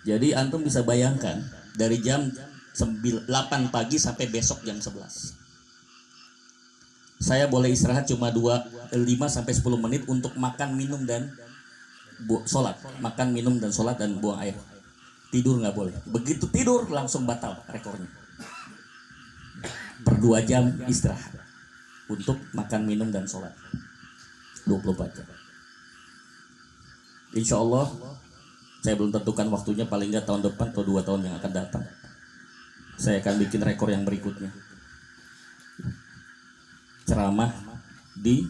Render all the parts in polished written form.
Jadi antum bisa bayangkan dari jam 8 pagi sampai besok jam 11. Saya boleh istirahat cuma 5 sampai 10 menit untuk makan, minum dan sholat. Makan, minum dan sholat dan buang air. Tidur nggak boleh. Begitu tidur langsung batal rekornya. Per 2 jam istirahat untuk makan, minum dan sholat 24 jam. Insya Allah saya belum tentukan waktunya, paling nggak tahun depan atau 2 tahun yang akan datang saya akan bikin rekor yang berikutnya. Ceramah di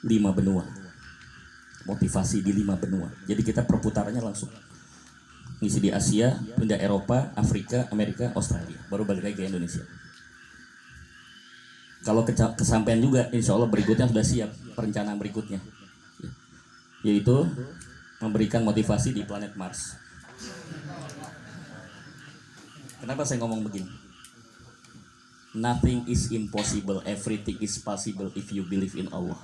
5 benua, motivasi di 5 benua. Jadi kita perputarannya langsung ngisi di Asia, pindah Eropa, Afrika, Amerika, Australia, baru balik lagi ke Indonesia. Kalau kesampaian juga, insya Allah berikutnya sudah siap perencanaan berikutnya, yaitu memberikan motivasi di planet Mars. Kenapa saya ngomong begini? Nothing is impossible, everything is possible if you believe in Allah.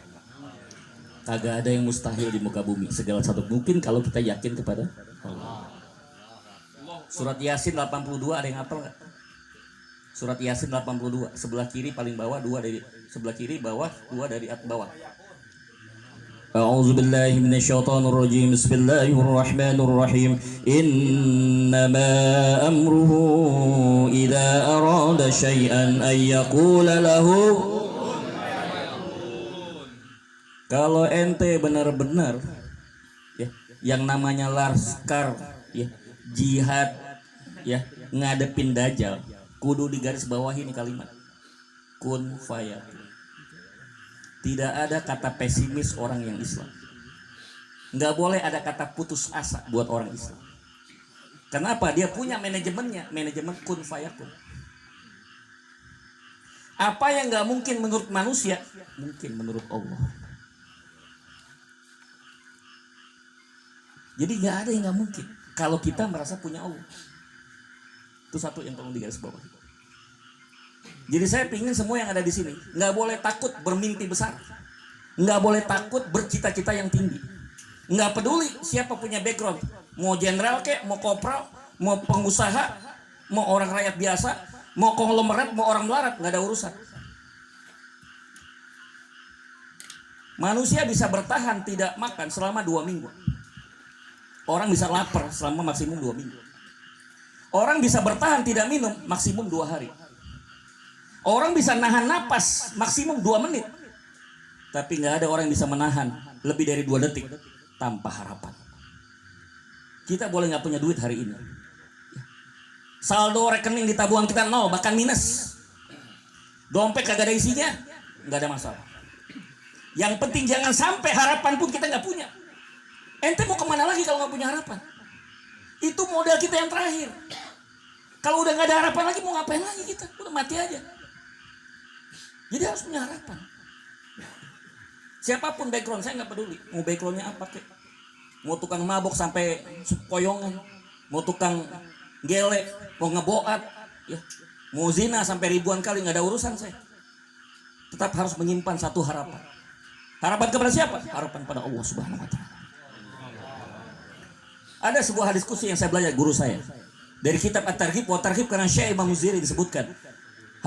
Kagak ada yang mustahil di muka bumi, segala sesuatu mungkin kalau kita yakin kepada Allah. Surat Yasin 82, ada yang hafal nggak? Surat Yasin 82, sebelah kiri paling bawah, 2 dari sebelah kiri bawah, 2 dari bawah. A'udzu billahi minasyaitonir rajim. Bismillahirrahmanirrahim. Innama amruhu idza arada syai'an ay yaqula lahu. Kalau ente benar-benar ya, yang namanya laskar ya, jihad ya, ngadepin dajjal, kudu di garis bawah ini kalimat kun fayakun. Tidak ada kata pesimis orang yang Islam. Nggak boleh ada kata putus asa buat orang Islam. Kenapa? Dia punya manajemennya, manajemen kun fayakun. Apa yang nggak mungkin menurut manusia, mungkin menurut Allah. Jadi nggak ada yang nggak mungkin kalau kita merasa punya Allah. Itu satu yang tolong digaris bawah. Jadi saya ingin semua yang ada di sini nggak boleh takut bermimpi besar, nggak boleh takut bercita-cita yang tinggi, nggak peduli siapa punya background, mau jenderal kek, mau kopral, mau pengusaha, mau orang rakyat biasa, mau konglomerat, mau orang melarat, nggak ada urusan. Manusia bisa bertahan tidak makan selama 2 minggu. Orang bisa lapar selama maksimum 2 minggu. Orang bisa bertahan tidak minum maksimum 2 hari. Orang bisa nahan napas maksimum 2 menit. Tapi nggak ada orang yang bisa menahan lebih dari 2 detik tanpa harapan. Kita boleh nggak punya duit hari ini. Saldo rekening di tabungan kita 0, bahkan minus. Dompet kagak ada isinya, nggak ada masalah. Yang penting jangan sampai harapan pun kita nggak punya. Ente mau kemana lagi kalau nggak punya harapan? Itu modal kita yang terakhir. Kalau udah nggak ada harapan lagi, mau ngapain lagi kita? Udah mati aja. Jadi harus punya harapan. Siapapun background, saya nggak peduli. Mau backgroundnya apa kek? Mau tukang mabok sampai koyongan, mau tukang gele, mau ngeboat, ya, mau zina sampai ribuan kali, nggak ada urusan saya. Tetap harus menyimpan satu harapan. Harapan kepada siapa? Harapan pada Allah Subhanahu Wa Taala. Ada sebuah diskusi yang saya belajar guru saya dari kitab At-Targhib wa Tarhib, karena Syekh Imam Muziri disebutkan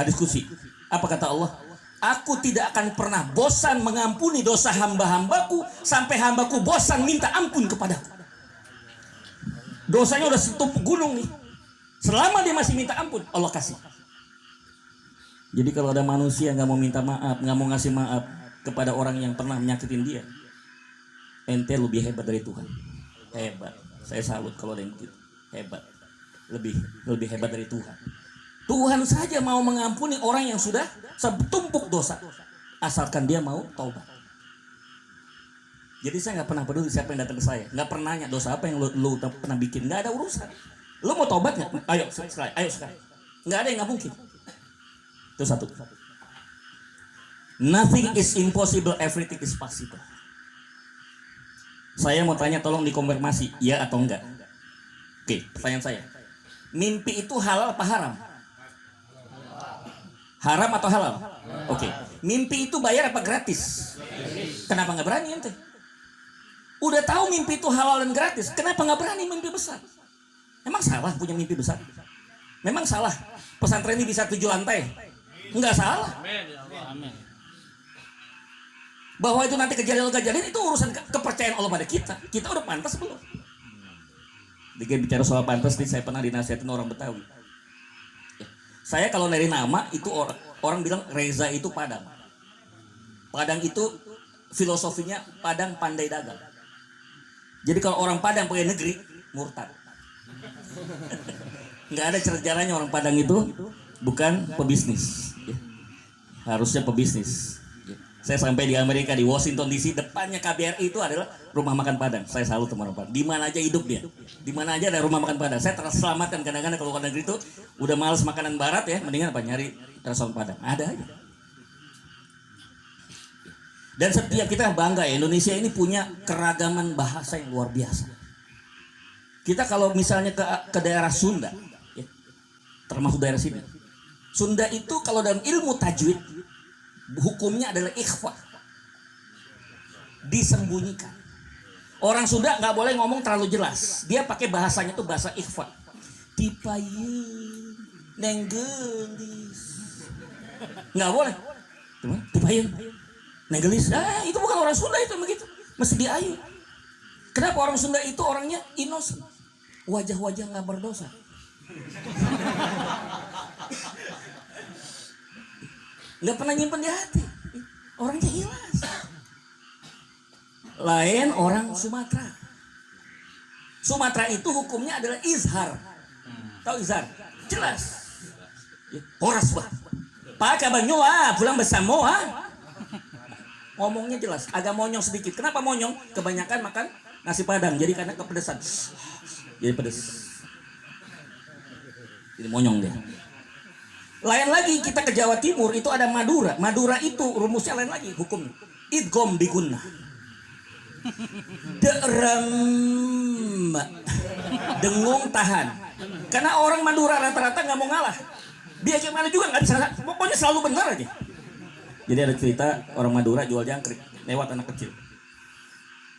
diskusi. Apa kata Allah? Aku tidak akan pernah bosan mengampuni dosa hamba-hambaku sampai hambaku bosan minta ampun kepadaku. Dosanya udah setumpuk gunung nih. Selama dia masih minta ampun, Allah kasih. Jadi kalau ada manusia nggak mau minta maaf, nggak mau ngasih maaf kepada orang yang pernah menyakitin dia, ente lebih hebat dari Tuhan. Hebat. Saya salut kalau ada yang gitu. Hebat. Lebih hebat dari Tuhan. Tuhan saja mau mengampuni orang yang sudah setumpuk dosa, asalkan dia mau taubat. Jadi saya nggak pernah peduli siapa yang datang ke saya, nggak pernah nanya dosa apa yang lu pernah bikin, nggak ada urusan. Lu mau taubat nggak? Ayo sekarang. Nggak ada yang nggak mungkin. Itu satu. Nothing is impossible, everything is possible. Saya mau tanya, tolong dikonfirmasi, ya atau enggak? Oke, pertanyaan saya. Mimpi itu halal apa haram? Haram atau halal? Oke. Mimpi itu bayar apa gratis? Kenapa nggak berani ente? Udah tahu mimpi itu halal dan gratis, kenapa nggak berani mimpi besar? Emang salah punya mimpi besar? Memang salah pesantren ini bisa 7 lantai? Enggak salah. Bahwa itu nanti kejadian-kejadian itu urusan kepercayaan Allah pada kita. Kita udah pantas belum? Jika bicara soal pantas nih, saya pernah dinasihatin orang Betawi. Saya kalau dari nama itu orang bilang Reza itu Padang. Padang itu filosofinya Padang pandai dagang. Jadi kalau orang Padang pakai negeri murtad. Nggak ada caranya orang Padang itu bukan pebisnis. Harusnya pebisnis. Saya sampai di Amerika, di Washington DC, depannya KBRI itu adalah rumah makan Padang. Saya salut teman Padang. Di mana aja hidup dia, di mana aja ada rumah makan Padang. Saya terselamatkan kadang-kadang kalau ke negeri itu udah males makanan Barat ya, mendingan apa nyari restoran Padang. Ada aja. Dan setiap kita bangga ya, Indonesia ini punya keragaman bahasa yang luar biasa. Kita kalau misalnya ke daerah Sunda, ya, termasuk daerah sini, Sunda itu kalau dalam ilmu tajwid hukumnya adalah ikhfa, disembunyikan. Orang Sunda nggak boleh ngomong terlalu jelas, dia pakai bahasanya tuh bahasa ikhfa. Tipayun, nenggelis, nggak boleh. Tipayun, nenggelis, itu bukan orang Sunda itu begitu, mesti diayu. Kenapa orang Sunda itu orangnya innocent, wajah-wajah nggak berdosa. Nggak pernah nyimpen di hati, orangnya ikhlas. Lain orang Sumatera. Sumatera itu hukumnya adalah izhar. Tahu izhar? Jelas. Horas bah. Pak kabangnya pulang bersama ngomongnya jelas, agak monyong sedikit. Kenapa monyong? Kebanyakan makan nasi Padang, jadi karena kepedesan. Jadi pedes. Jadi monyong dia. Lain lagi kita ke Jawa Timur itu ada Madura. Madura itu rumusnya lain lagi hukum. Idgham bigunnah. Derem dengung tahan. Karena orang Madura rata-rata nggak mau ngalah. Dia gimana juga nggak bisa. Pokoknya selalu benar aja. Jadi ada cerita orang Madura jual jangkrik lewat anak kecil.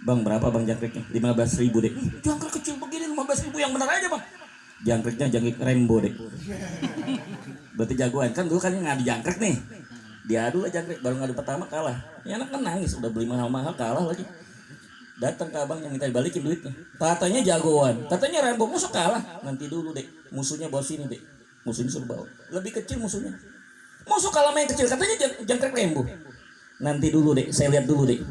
Bang berapa bang jangkriknya? 15.000 deh. Jangkrik kecil begini 15.000 yang benar aja bang. Jangkriknya jangkrik Rembo deh. Berarti jagoan kan dulu kan ngadu jangkrik nih. Diadu lah jangkrik, baru ngadu pertama kalah. Ya anak kan nangis, udah beli mahal-mahal kalah lagi. Datang ke abang yang minta dibalikin duitnya. Katanya jagoan, katanya Rembo musuh kalah. Nanti dulu deh, musuhnya bawa sini deh. Musuhnya suruh bawa. Lebih kecil musuhnya. Musuh kalah main kecil, katanya jangkrik Rembo. Nanti dulu deh, saya lihat dulu deh.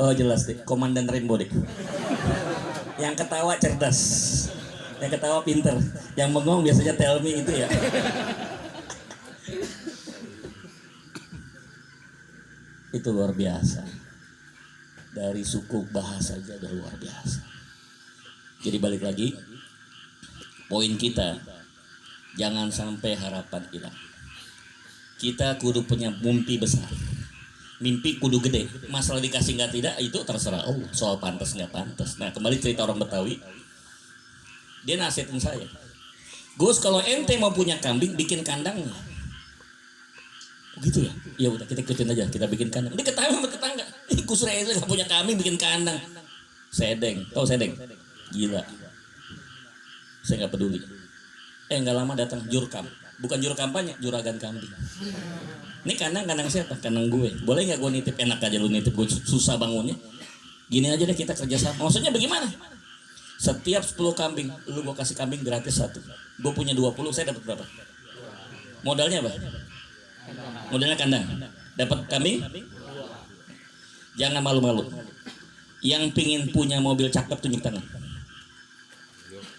Oh jelas deh, komandan Rembo deh. Yang ketawa cerdas, yang ketawa pinter, yang bengong biasanya tell me itu ya. Itu luar biasa. Dari suku bahasa aja udah luar biasa. Jadi balik lagi, poin kita, jangan sampai harapan hilang. Kita kudu punya mimpi besar. Mimpi kudu gede. Masalah dikasih nggak tidak itu terserah Allah. Soal pantas nggak pantas. Nah kembali cerita orang Betawi. Dia nasihatin saya. Gus kalau ente mau punya kambing bikin kandangnya. Gitu ya? Ya udah kita ikutin aja. Kita bikin kandang. Dia ketawa sama tetangga. Gus Reza nggak punya kambing bikin kandang. Sedeng. Tahu sedeng? Gila. Saya nggak peduli. Nggak lama datang jurkam. Bukan juru kampanye, juragan kambing. Ini kandang siapa? Kandang gue. Boleh nggak gue nitip? Enak aja lu nitip, gue susah bangunnya. Gini aja deh kita kerjasama. Maksudnya bagaimana? Setiap 10 kambing, lu gue kasih kambing gratis 1. Gue punya 20, saya dapat berapa? Modalnya apa? Modalnya kandang. Dapat kambing? Jangan malu-malu. Yang pingin punya mobil cakep tunjuk tangan.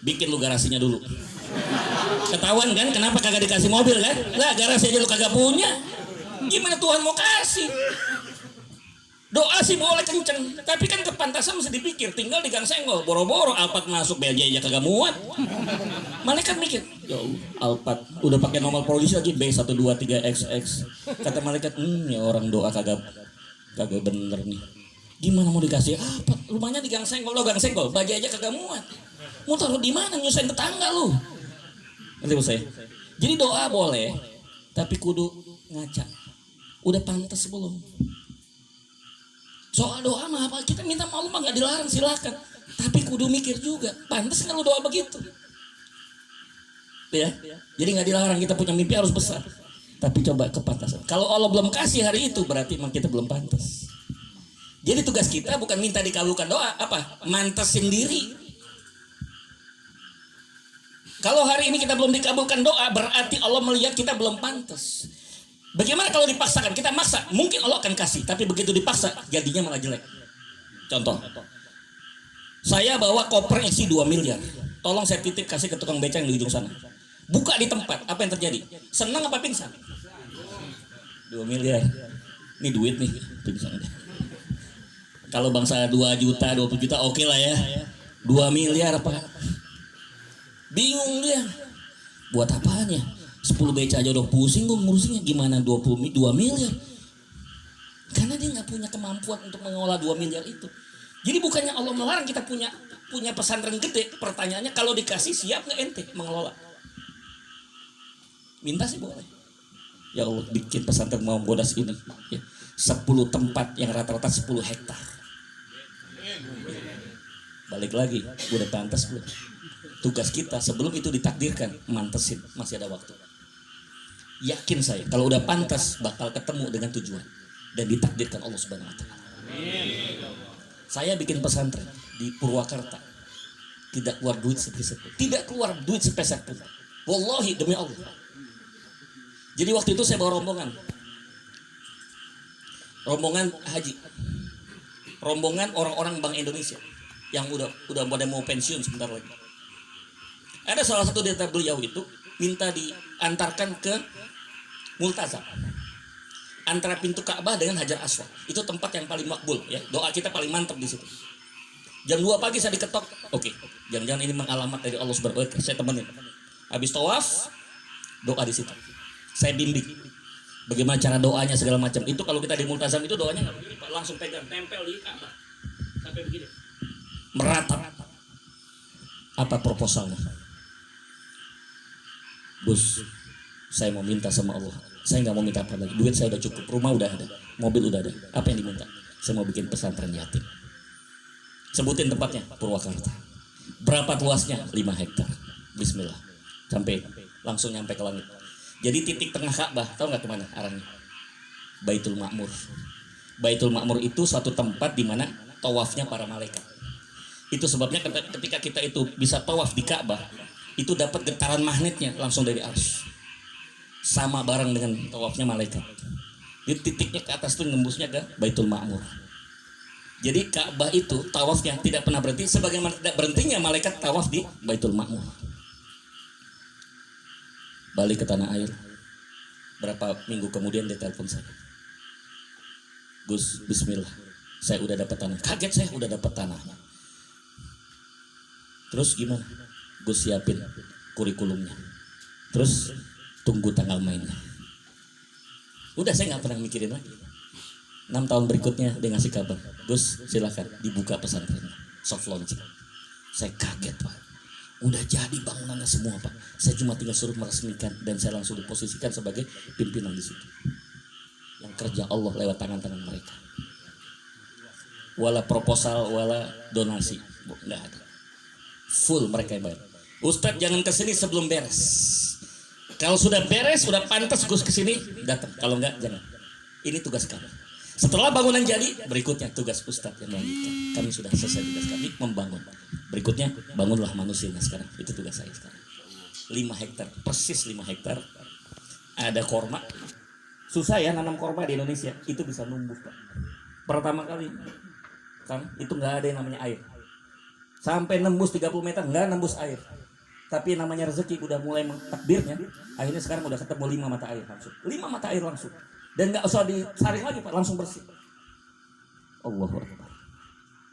Bikin lu garasinya dulu. Ketahuan kan kenapa kagak dikasih mobil kan? Lah garasi aja lu kagak punya. Gimana Tuhan mau kasih? Doa sih boleh kenceng, tapi kan kepantasan mesti dipikir. Tinggal di gang senggol, boro-boro Alphard masuk BJ aja kagak muat. Malaikat mikir, ya Alphard udah pakai nomor polisi lagi B123XX. Kata malaikat, ya orang doa kagak bener nih. Gimana mau dikasih apa? Rumahnya di gang senggol, lo gang senggol, BJ aja kagak muat. Mau taruh di mana? Nyusahin tetangga lu. Nanti saya. Jadi doa boleh, tapi kudu ngaca. Udah pantas belum? Soal doa mah apa? Kita minta maaf mah nggak dilarang, silakan. Tapi kudu mikir juga, pantas nggak lu doa begitu? Ya, jadi nggak dilarang kita punya mimpi harus besar. Tapi coba kepantasan. Kalau Allah belum kasih hari itu berarti memang kita belum pantas. Jadi tugas kita bukan minta dikabulkan doa, apa? Mantesin diri. Kalau hari ini kita belum dikabulkan doa, berarti Allah melihat kita belum pantas. Bagaimana kalau dipaksakan? Kita maksa, mungkin Allah akan kasih, tapi begitu dipaksa, jadinya malah jelek. Contoh, saya bawa koper isi 2 miliar. Tolong saya titip kasih ke tukang beca yang di ujung sana. Buka di tempat, apa yang terjadi? Senang apa pingsan? 2 miliar. Ini duit nih, pingsan. Kalau bangsa 2 juta, 20 juta oke lah ya. 2 miliar apa? Bingung dia. Buat apanya? 10 beca aja udah pusing gue ngurusinnya, gimana 22 miliar? Karena dia nggak punya kemampuan untuk mengelola 2 miliar itu. Jadi bukannya Allah melarang kita punya pesantren gede. Pertanyaannya kalau dikasih siap nggak ente mengelola? Minta sih boleh. Ya Allah bikin pesantren mau bodas ini ya. 10 tempat yang rata-rata 10 hektar. Balik lagi, udah pantas belum? Tugas kita sebelum itu ditakdirkan, mantesin, masih ada waktu. Yakin saya kalau udah pantas bakal ketemu dengan tujuan dan ditakdirkan Allah Subhanahu wa taala. Saya bikin pesantren di Purwakarta. Tidak keluar duit sepeser pun. Tidak keluar duit sepeser pun. Wallahi demi Allah. Jadi waktu itu saya bawa rombongan. Rombongan haji. Rombongan orang-orang Bank Indonesia yang udah pada mau pensiun sebentar lagi. Ada salah satu dari beliau itu minta diantarkan ke Multazam. Antara pintu Ka'bah dengan Hajar Aswad. Itu tempat yang paling makbul ya. Doa kita paling mantap di situ. Jam 2 pagi saya diketok. Oke, jangan-jangan ini mengalamat dari Allah Subhanahu wa taala. Saya temenin. Habis tawaf, doa di situ. Saya bimbing. Bagaimana cara doanya segala macam. Itu kalau kita di Multazam itu doanya enggak begini, Pak. Langsung pegang tempel di Ka'bah. Sampai begini. Meratap. Apa proposalnya? Gus, saya mau minta sama Allah. Saya nggak mau minta apa lagi. Duit saya udah cukup, rumah udah ada, mobil udah ada. Apa yang diminta? Saya mau bikin pesantren yatim. Sebutin tempatnya, Purwakarta. Berapa luasnya? 5 hektar. Bismillah. Sampai langsung nyampe ke langit. Jadi titik tengah Ka'bah, tahu nggak kemana arahnya? Baitul Ma'mur. Baitul Ma'mur itu suatu tempat di mana tawafnya para malaikat. Itu sebabnya ketika kita itu bisa tawaf di Ka'bah, itu dapat getaran magnetnya langsung dari arsy. Sama bareng dengan tawafnya malaikat. Di titiknya ke atas tuh nembusnya ke Baitul Ma'mur. Jadi Ka'bah itu tawafnya tidak pernah berhenti, sebagaimana tidak berhentinya malaikat tawaf di Baitul Ma'mur. Balik ke tanah air. Berapa minggu kemudian dia telepon saya. Gus, bismillah. Saya udah dapat tanah. Kaget saya udah dapat tanahnya. Terus gimana? Gus siapin kurikulumnya. Terus tunggu tanggal mainnya. Udah saya nggak pernah mikirin lagi. 6 tahun berikutnya dia ngasih kabar, Gus silakan dibuka pesantrennya, soft launching. Saya kaget Pak, udah jadi bangunannya semua Pak. Saya cuma tinggal suruh meresmikan dan saya langsung diposisikan sebagai pimpinan di situ. Yang kerja Allah lewat tangan-tangan mereka. Wala proposal, wala donasi, nggak ada. Full mereka yang bayar. Ustadz jangan kesini sebelum beres. Kalau sudah beres, sudah pantas Gus kesini, datang. Kalau enggak, jangan. Ini tugas kami. Setelah bangunan jadi, berikutnya tugas Ustadz yang melanjutkan. Kami sudah selesai tugas kami membangun. Berikutnya, bangunlah manusianya sekarang. Itu tugas saya sekarang. 5 hektar, persis 5 hektar. Ada korma. Susah ya nanam korma di Indonesia. Itu bisa numbuh Pak. Pertama kali, kan, itu nggak ada yang namanya air. Sampai nembus 30 meter, nggak nembus air. Tapi namanya rezeki udah mulai takdirnya. Akhirnya sekarang udah ketemu 5 mata air langsung. 5 mata air langsung. Dan nggak usah disaring lagi Pak, langsung bersih. Allahu Akbar.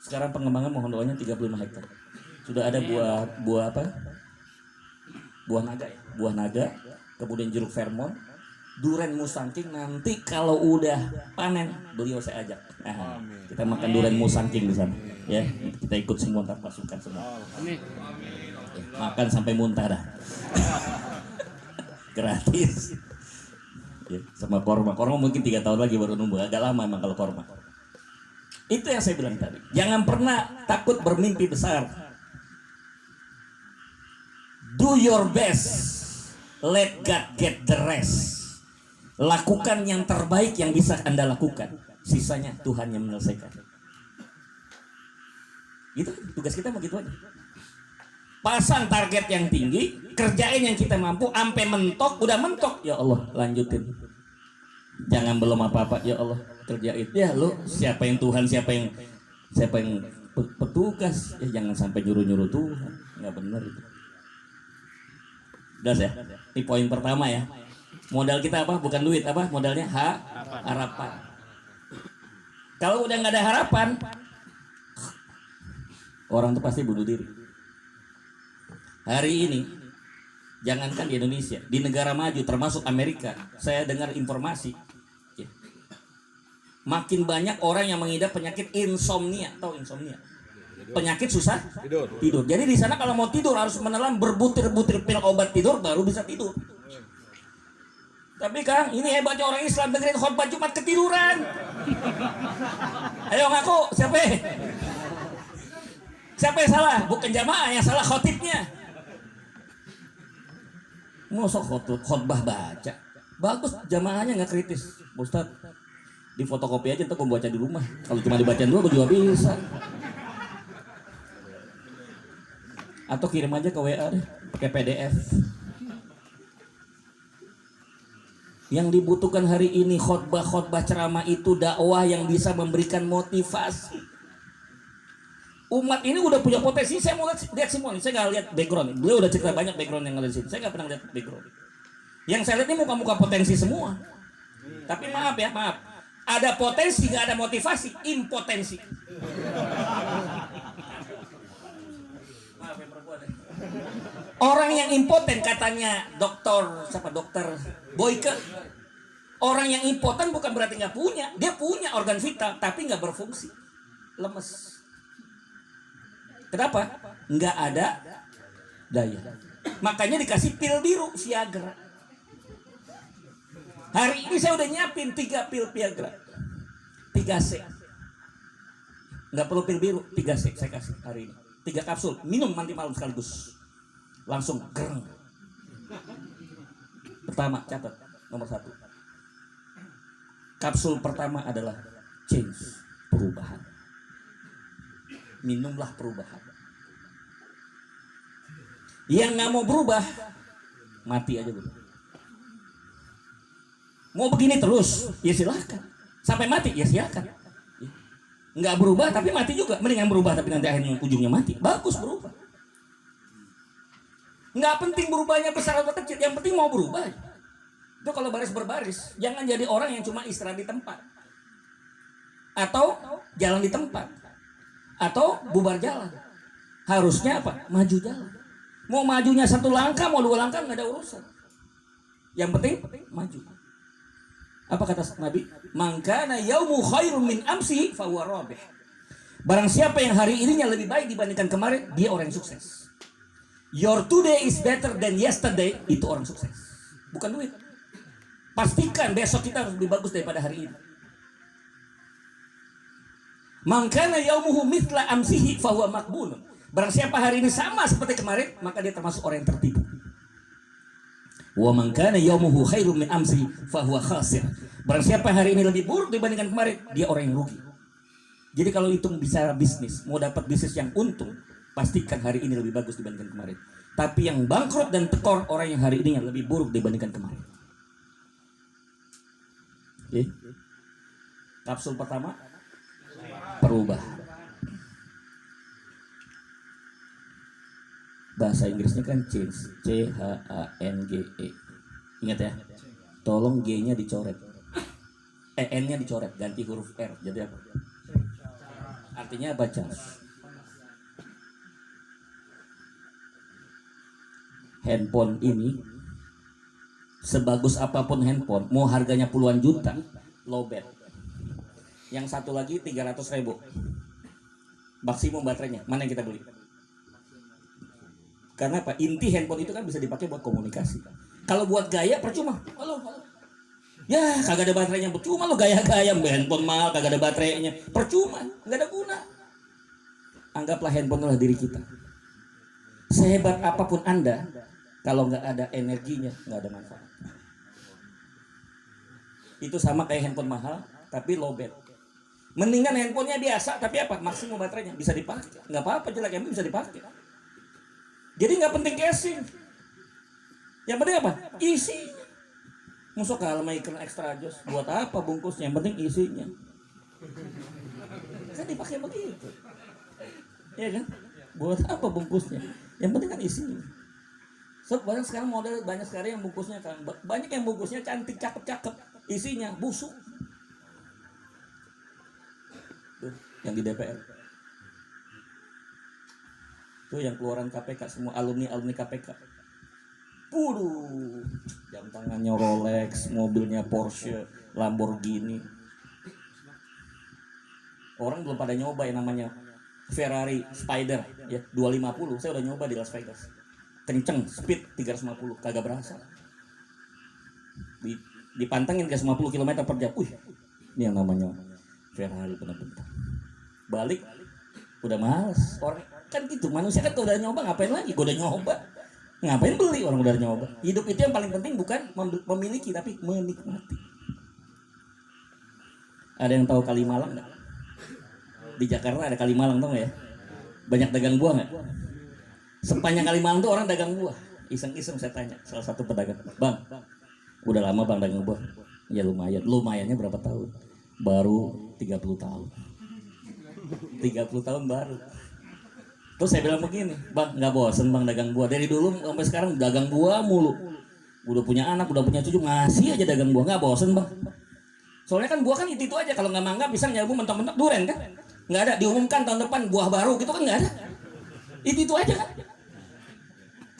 Sekarang pengembangan mohon doanya 35 hektar. Sudah ada buah apa? Buah naga ya. Buah naga, kemudian jeruk vermont, duren musangking. Nanti kalau udah panen, beliau saya ajak. Nah, kita makan duren musangking di sana. Ya, kita ikut semua antar pasukan semua. Makan sampai muntah dah. Gratis. Ya, sama korma mungkin 3 tahun lagi baru numbuh. Agak lama emang kalau korma. Itu yang saya bilang tadi. Jangan pernah takut bermimpi besar. Do your best. Let God get the rest. Lakukan yang terbaik yang bisa Anda lakukan. Sisanya Tuhan yang menyelesaikan. Itu tugas kita begitu aja. Pasang target yang tinggi, kerjain yang kita mampu, sampai mentok, udah mentok, ya Allah lanjutin. Jangan belum apa-apa, ya Allah kerjain. Ya lu siapa yang Tuhan, siapa yang petugas, ya jangan sampai nyuruh-nyuruh Tuhan, nggak benar itu. Udah ya, ini poin pertama ya. Modal kita apa? Bukan duit, apa? Modalnya harapan. Kalau udah nggak ada harapan, orang tuh pasti bunuh diri. Hari ini, jangankan di Indonesia, di negara maju termasuk Amerika, saya dengar informasi, ya, makin banyak orang yang mengidap penyakit insomnia. Tahu insomnia? Penyakit susah tidur. Jadi di sana kalau mau tidur harus menelan berbutir-butir pil obat tidur baru bisa tidur. Tapi Kang, ini hebatnya orang Islam, dengerin khotbah Jumat ketiduran. Ayo ngaku, siapa? Siapa yang salah? Bukan jamaah yang salah, khotibnya. Masa khotbah baca? Bagus, jamaahnya nggak kritis. Ustaz, di fotokopi aja, ntar gue baca di rumah. Kalau cuma dibacain dulu, gue juga bisa. Atau kirim aja ke WA deh, pakai PDF. Yang dibutuhkan hari ini khotbah ceramah itu dakwah yang bisa memberikan motivasi. Umat ini udah punya potensi. Saya mau lihat semua nih. Saya nggak lihat background. Beliau udah cerita banyak background yang ada di sini. Saya nggak pernah lihat background. Yang saya lihat ini muka-muka potensi semua. Tapi maaf ya, maaf. Ada potensi nggak ada motivasi, impotensi. Orang yang impoten katanya dokter Boyke. Orang yang impoten bukan berarti nggak punya. Dia punya organ vital tapi nggak berfungsi, lemes. Kenapa? Nggak ada daya. Makanya dikasih pil biru Viagra. Hari ini saya udah nyiapin 3 pil Viagra, 3C. Nggak perlu pil biru, 3C saya kasih hari ini. 3 kapsul, minum nanti malam sekaligus. Langsung gereng. Pertama, catat nomor 1. Kapsul pertama adalah change, perubahan. Minumlah perubahan. Yang nggak mau berubah, mati aja dulu. Mau begini terus, ya silahkan. Sampai mati, ya silakan. Nggak berubah tapi mati juga. Mendingan berubah tapi nanti akhirnya ujungnya mati. Bagus berubah. Nggak penting berubahnya besar atau kecil, yang penting mau berubah. Itu kalau baris berbaris, jangan jadi orang yang cuma istirahat di tempat, atau jalan di tempat, atau bubar jalan. Harusnya apa? Maju jalan. Mau majunya 1 langkah, mau 2 langkah nggak ada urusan. Yang penting maju. Apa kata Nabi? Mangkana yaumu khairum min amsi fa huwa rabih. Barang siapa yang hari ininya lebih baik dibandingkan kemarin, dia orang yang sukses. Your today is better than yesterday, itu orang sukses. Bukan duit. Pastikan besok kita harus lebih bagus daripada hari ini. Mangkana yaumuhu mithla amsihi fa huwa maqbulun. Barang siapa hari ini sama seperti kemarin, maka dia termasuk orang yang tertipu. Wa man kana yaumuhu khairum min amsi fa huwa khasir. Barang siapa hari ini lebih buruk dibandingkan kemarin, dia orang yang rugi. Jadi kalau hitung bicara bisnis, mau dapat bisnis yang untung, pastikan hari ini lebih bagus dibandingkan kemarin. Tapi yang bangkrut dan tekor orang yang hari ini yang lebih buruk dibandingkan kemarin. Oke. Kapsul pertama, perubahan. Bahasa Inggrisnya kan change, C-H-A-N-G-E. Ingat ya, tolong G-nya dicoret, N-nya dicoret, ganti huruf R. Jadi apa? Artinya baca. Handphone ini, sebagus apapun handphone, mau harganya puluhan juta, lowbat. Yang satu lagi 300.000. Maksimum baterainya, mana yang kita beli? Karena apa? Inti handphone itu kan bisa dipakai buat komunikasi. Kalau buat gaya percuma. Halo. Ya kagak ada baterainya, percuma lo gaya-gaya handphone mahal kagak ada baterainya, percuma, nggak ada guna. Anggaplah handphone adalah diri kita. Sehebat apapun Anda, kalau nggak ada energinya nggak ada manfaat. Itu sama kayak handphone mahal tapi low bat. Mendingan handphonenya biasa tapi apa? Maksimum baterainya bisa dipakai. Nggak apa-apa jelek, yang bisa dipakai. Jadi nggak penting casing. Yang penting apa? Isinya. Musuh kalau mau ikan extra jos, buat apa bungkusnya? Yang penting isinya. Kan dipakai begitu. Ya kan? Buat apa bungkusnya? Yang penting kan isinya. So, banyak sekarang model, banyak sekali yang bungkusnya kan, banyak yang bungkusnya cantik, cakep-cakep, isinya busuk. Tuh, yang di DPR. Tuh yang keluaran KPK, semua alumni KPK. Waduh, jam tangannya Rolex, mobilnya Porsche, Lamborghini. Orang belum pada nyoba yang namanya Ferrari Spider ya 250. Saya udah nyoba di Las Vegas. Kenceng, speed 350, kagak berasa. Dipantengin ke 50 km per jam. Ini yang namanya Ferrari benar-benar. Balik udah males. Orang kan gitu, manusia kan udah nyoba ngapain lagi? Gue udah nyoba. Ngapain beli, orang udah nyoba. Hidup itu yang paling penting bukan memiliki tapi menikmati. Ada yang tahu Kalimalang nggak? Di Jakarta ada Kalimalang, tau nggak ya? Banyak dagang buah nggak? Sepanjang Kalimalang tuh orang dagang buah. Iseng-iseng saya tanya salah satu pedagang, bang, udah lama bang dagang buah? Ya lumayan. Lumayannya berapa tahun? Baru 30 tahun. 30 tahun baru. Terus saya bilang begini, bang nggak bosen bang dagang buah? Dari dulu sampai sekarang dagang buah mulu. Udah punya anak, udah punya cucu, masih aja dagang buah, nggak bosen bang? Soalnya kan buah kan itu aja, kalau nggak mangga pisang nyabu mentok-mentok durian kan? Nggak ada, diumumkan tahun depan buah baru gitu kan nggak ada. Itu aja kan?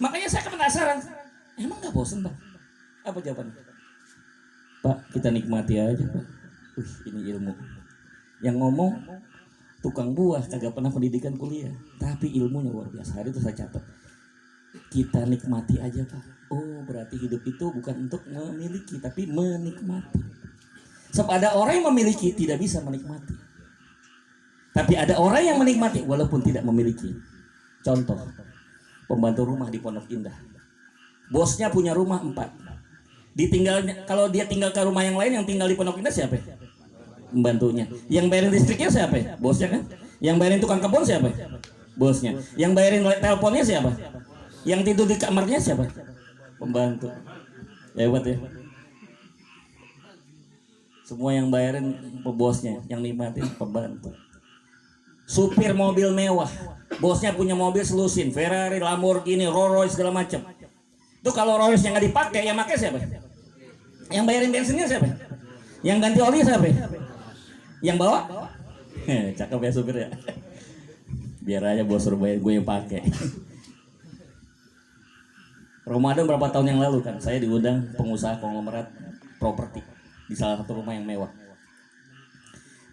Makanya saya penasaran, emang nggak bosen bang? Apa jawabannya? Pak, kita nikmati aja pak. Ini ilmu. Yang ngomong tukang buah, kagak pernah pendidikan kuliah, tapi ilmunya luar biasa. Hari itu saya catat, kita nikmati aja pak. Oh berarti hidup itu bukan untuk memiliki tapi menikmati. Sebab ada orang yang memiliki tidak bisa menikmati, tapi ada orang yang menikmati walaupun tidak memiliki. Contoh, pembantu rumah di Pondok Indah, bosnya punya rumah 4, ditinggalnya, kalau dia tinggal ke rumah yang lain, yang tinggal di Pondok Indah siapa? Membantunya. Yang bayarin listriknya siapa? Bosnya kan. Yang bayarin tukang kebun siapa? Bosnya. Yang bayarin teleponnya siapa? Yang tidur di kamarnya siapa? Pembantu. Hebat ya. Semua yang bayarin bosnya, yang nikmatin pembantu. Supir mobil mewah, bosnya punya mobil selusin, Ferrari, Lamborghini, Rolls Royce segala macam. Itu kalau Rolls yang nggak dipakai, yang pakai siapa? Yang bayarin bensinnya siapa? Yang ganti oli siapa? Yang bawa? Cakep ya supir ya. Biar aja bos suruh bayar, gue yang pakai. Ramadan berapa tahun yang lalu kan, saya diundang pengusaha konglomerat properti di salah satu rumah yang mewah.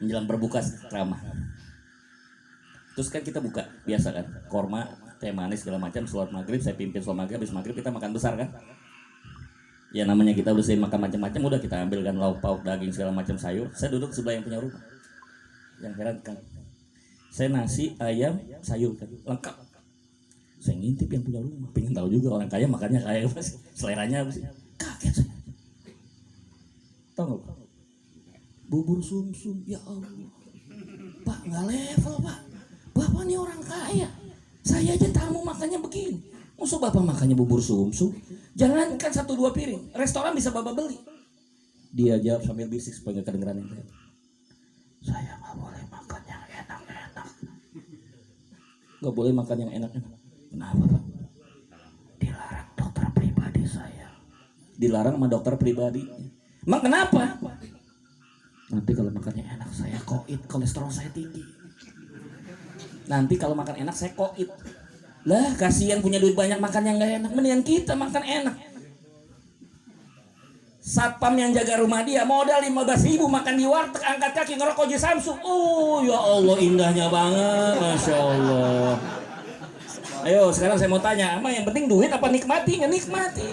Menjelang berbuka ramah. Terus kan kita buka biasa kan, korma, teh manis segala macam. Sholat maghrib saya pimpin sholat maghrib, habis maghrib kita makan besar kan. Ya namanya kita udah makan macam-macam, udah kita ambil kan lauk pauk, daging segala macam, sayur. Saya duduk sebelah yang punya rumah. Yang heran kan, saya nasi, ayam, sayur kan, lengkap. Saya ngintip yang punya rumah, pengen tahu juga orang kaya makannya kayak apa sih, seleranya apa sih. Kaget saya. Tahu nggak pak? Bubur sumsum, ya Allah. Pak nggak level pak. Bapak ini orang kaya. Saya aja tamu makannya begini. Musuh bapak makannya bubur sumsum. Jangankan 1-2 piring, restoran bisa bapak beli. Dia jawab sambil bisik supaya gak kedengeran yang lain. Saya gak boleh makan yang enak-enak. Gak boleh makan yang enak-enak. Kenapa pak? Dilarang dokter pribadi saya. Dilarang sama dokter pribadi. Emang kenapa? Nanti kalau makannya enak saya koit, kolesterol saya tinggi. Nanti kalau makan enak saya koit. Lah kasihan punya duit banyak makan yang gak enak, mendingan kita makan enak. Satpam yang jaga rumah dia modal 15.000 makan di warteg, angkat kaki ngerokok di Samsung. Oh ya Allah, indahnya banget, masya Allah. Ayo sekarang saya mau tanya, emang yang penting duit apa nikmati? Nggak nikmati.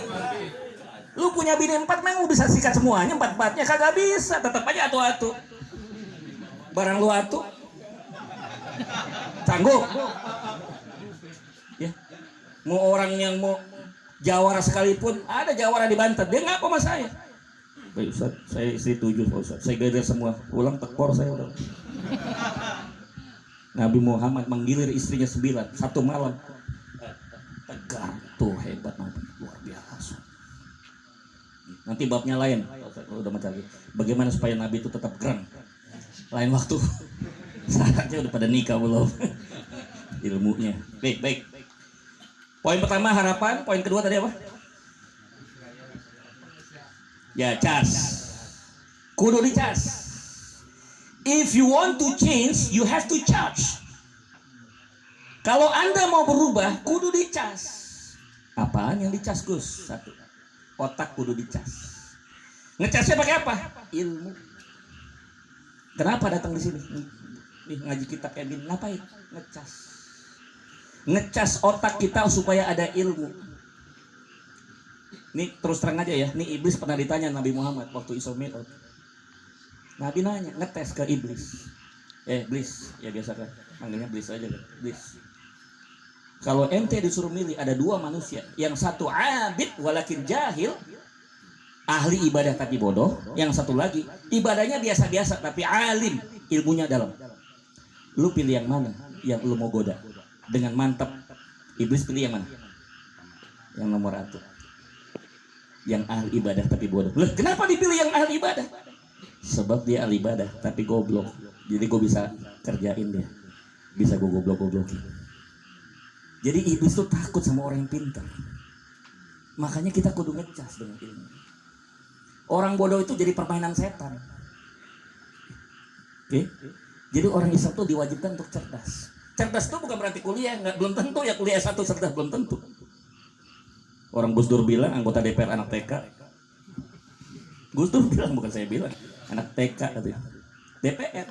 Lu punya bini 4 memang bisa sikat semuanya 4-4-nya, kagak bisa, tetap aja atu-atu. Barang lu atu. Sanggup. Ya. Mau orang yang mau jawara sekalipun, ada jawara di Banten, dia ngaku sama saya. Baik Ustaz, saya istri 7 Ustaz. Saya gagal semua, pulang tekor saya udah. Nabi Muhammad menggilir istrinya 9 satu malam. Tegar tuh, hebat Nabi, luar biasa. Nanti babnya lain, udah mencari bagaimana supaya Nabi itu tetap gerang. Lain waktu. Syaratnya udah pada nikah belum? Ilmunya. Baik. Poin pertama harapan, poin kedua tadi apa? Ya, cas. Kudu dicas. If you want to change, you have to charge. Kalau Anda mau berubah, kudu dicas. Apaan yang dicas, Gus? Satu. Otak kudu dicas. Ngecasnya pakai apa? Ilmu. Kenapa datang di sini? Nih ngaji kita kayak gini, ngapain? Ngecas. Ngecas otak kita supaya ada ilmu. Nih terus terang aja ya, nih iblis pernah ditanya Nabi Muhammad waktu Isra Mi'raj. Nabi nanya, ngetes ke iblis. Iblis, ya biasa kan, manggilnya iblis aja kan, iblis. Kalau ente disuruh milih ada 2 manusia, yang satu abid walakin jahil, ahli ibadah tapi bodoh, yang satu lagi ibadahnya biasa-biasa tapi alim, ilmunya dalam. Lu pilih yang mana? Yang lu mau goda dengan mantap. Iblis pilih yang mana? Yang nomor 1. Yang ahli ibadah tapi bodoh. Loh, kenapa dipilih yang ahli ibadah? Sebab dia ahli ibadah tapi goblok. Jadi gue bisa kerjain dia. Bisa gue goblok-goblokin. Jadi iblis tuh takut sama orang yang pintar. Makanya kita kudu ngecas dengan ilmu. Orang bodoh itu jadi permainan setan. Oke? Jadi orang Islam tuh diwajibkan untuk cerdas. Cerdas itu bukan berarti kuliah, belum tentu ya kuliah S1 cerdas, belum tentu. Orang Gus Dur bilang anggota DPR anak TK. Gus Dur bilang, bukan saya bilang, anak TK katanya. DPR.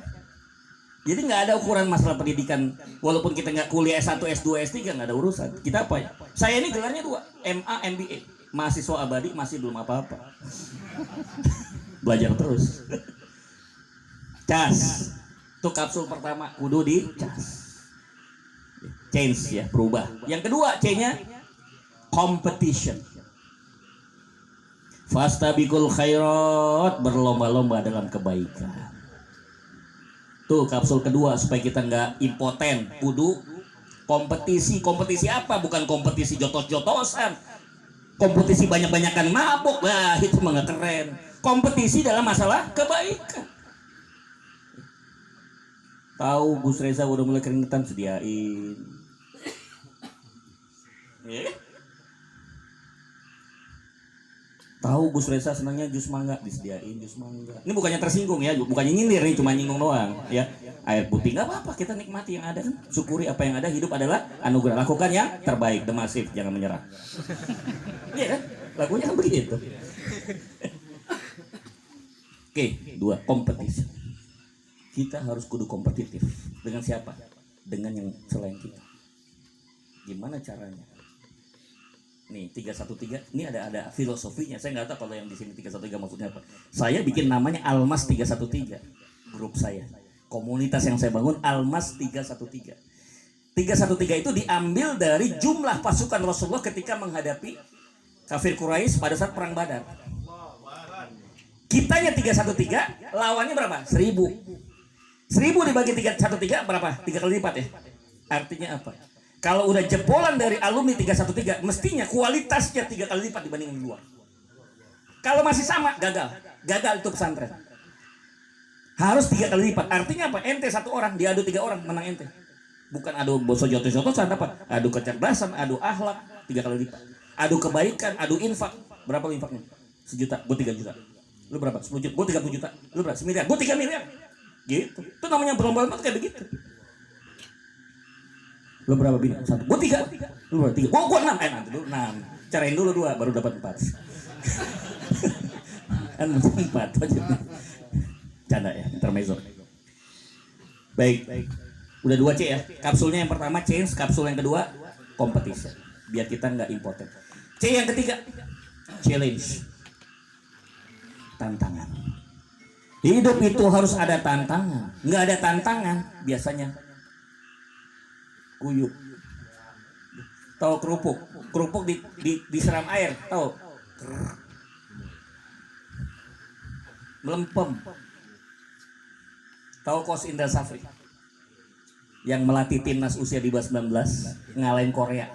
Jadi nggak ada ukuran masalah pendidikan. Walaupun kita nggak kuliah S1, S2, S3 nggak ada urusan. Kita apa ya? Saya ini gelarnya 2, MA, MBA. Mahasiswa abadi masih belum apa-apa. Belajar terus. Cas. Itu kapsul pertama kudu dicas. Change ya, berubah. Yang kedua C-nya competition. Fastabiqul khairat, berlomba-lomba dalam kebaikan. Tuh kapsul kedua supaya kita nggak impoten, kudu kompetisi. Kompetisi apa? Bukan kompetisi jotos-jotosan. Kompetisi banyak-banyakan mabuk. Wah, itu mah nggak keren. Kompetisi dalam masalah kebaikan. Tahu Gus Reza udah mulai keringetan, sediain. Tahu Gus Reza senangnya jus mangga, disediain jus mangga. Ini bukannya tersinggung ya, bukannya nyindir nih, cuma nyinggung doang ya. Air putih nggak apa-apa, kita nikmati yang ada kan. Syukuri apa yang ada, hidup adalah anugerah. Lakukan yang terbaik, The Massive, jangan menyerah. Iya kan? Lagunya kan begitu. Oke, 2, kompetisi. Kita harus kudu kompetitif. Dengan siapa? Dengan yang selain kita. Gimana caranya? Nih 313, ini ada filosofinya. Saya nggak tahu kalau yang di sini 313 maksudnya apa. Saya bikin namanya Almas 313, grup saya. Komunitas yang saya bangun Almas 313. 313 itu diambil dari jumlah pasukan Rasulullah ketika menghadapi kafir Quraisy pada saat perang Badar. Kitanya 313, lawannya berapa? 1000. 1000 dibagi 313 berapa? 3 kali lipat ya. Artinya apa? Kalau udah jebolan dari alumni 313, mestinya kualitasnya 3 kali lipat dibanding luar. Kalau masih sama, gagal. Gagal itu pesantren. Harus 3 kali lipat. Artinya apa? Ente 1 orang, diadu 3 orang, menang ente. Bukan adu boso jotos-jotosan, apa? Adu kecerdasan, adu akhlak, 3 kali lipat. Adu kebaikan, adu infak. Berapa lu infaknya? 1 juta, gue 3 juta. Lu berapa? 10 juta, gue 30 juta. Lu berapa? 1 miliar, gue 3 miliar. Gitu. Itu namanya berlomba-lomba kayak begitu. Lu berapa bini? 1. Gue 3. Lu berapa? 3. Gue 6. Nanti dulu 6. Carain dulu 2 baru dapat 4. Kan 4 aja. Canda ya, intermezzo. Baik. Udah 2 C ya. Kapsulnya yang pertama change, kapsul yang kedua competition. Biar kita nggak impoten. C yang ketiga challenge. tantangan. Hidup itu harus ada tantangan. Nggak ada tantangan, biasanya kuyup. Tahu kerupuk? Kerupuk disiram air, tahu? Melempem. Tahu Coach Indra Safri yang melatih timnas usia di bawah 19 ngalahin Korea.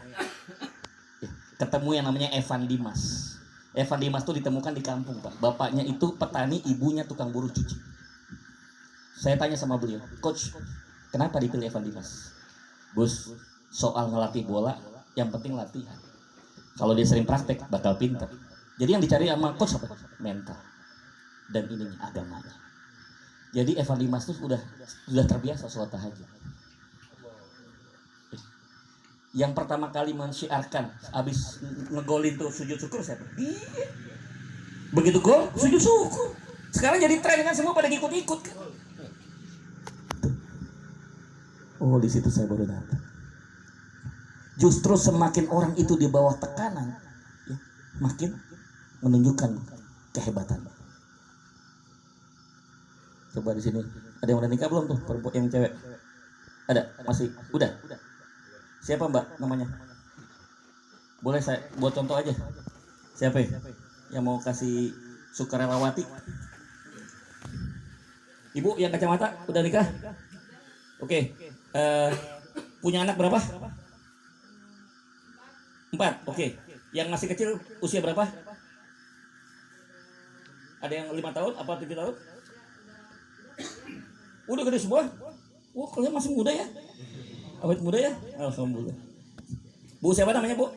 Ketemu yang namanya Evan Dimas. Evan Dimas tuh ditemukan di kampung, Pak. Bapaknya itu petani, ibunya tukang buruh cuci. Saya tanya sama beliau, Coach, kenapa dipilih Evan Dimas? Bos, soal ngelatih bola, yang penting latihan. Kalau dia sering praktek, bakal pintar. Jadi yang dicari sama coach apa? Mental. Dan ininya, agamanya. Jadi Evan Dimas tuh sudah terbiasa sholat tahajud. Yang pertama kali mensyiarkan abis ngegolin tuh sujud syukur siapa? Dia. Begitu gol sujud syukur. Sekarang jadi tren kan, semua pada ikut-ikut kan. Oh, di situ saya baru datang. Justru semakin orang itu di bawah tekanan, ya, makin menunjukkan kehebatan. Coba di sini ada yang udah nikah belum tuh, perempuan yang cewek? Ada? Masih? Udah? Siapa Mbak namanya? Boleh saya buat contoh aja. Siapa ya? Yang mau kasih sukarelawati? Ibu yang kacamata udah nikah? Oke. Punya anak berapa? 4. Oke. Yang masih kecil usia berapa? Ada yang 5 tahun apa 7 tahun? Udah gede semua? Wah, kalian masih muda ya? Awet muda ya? Alhamdulillah. Bu siapa namanya, Bu?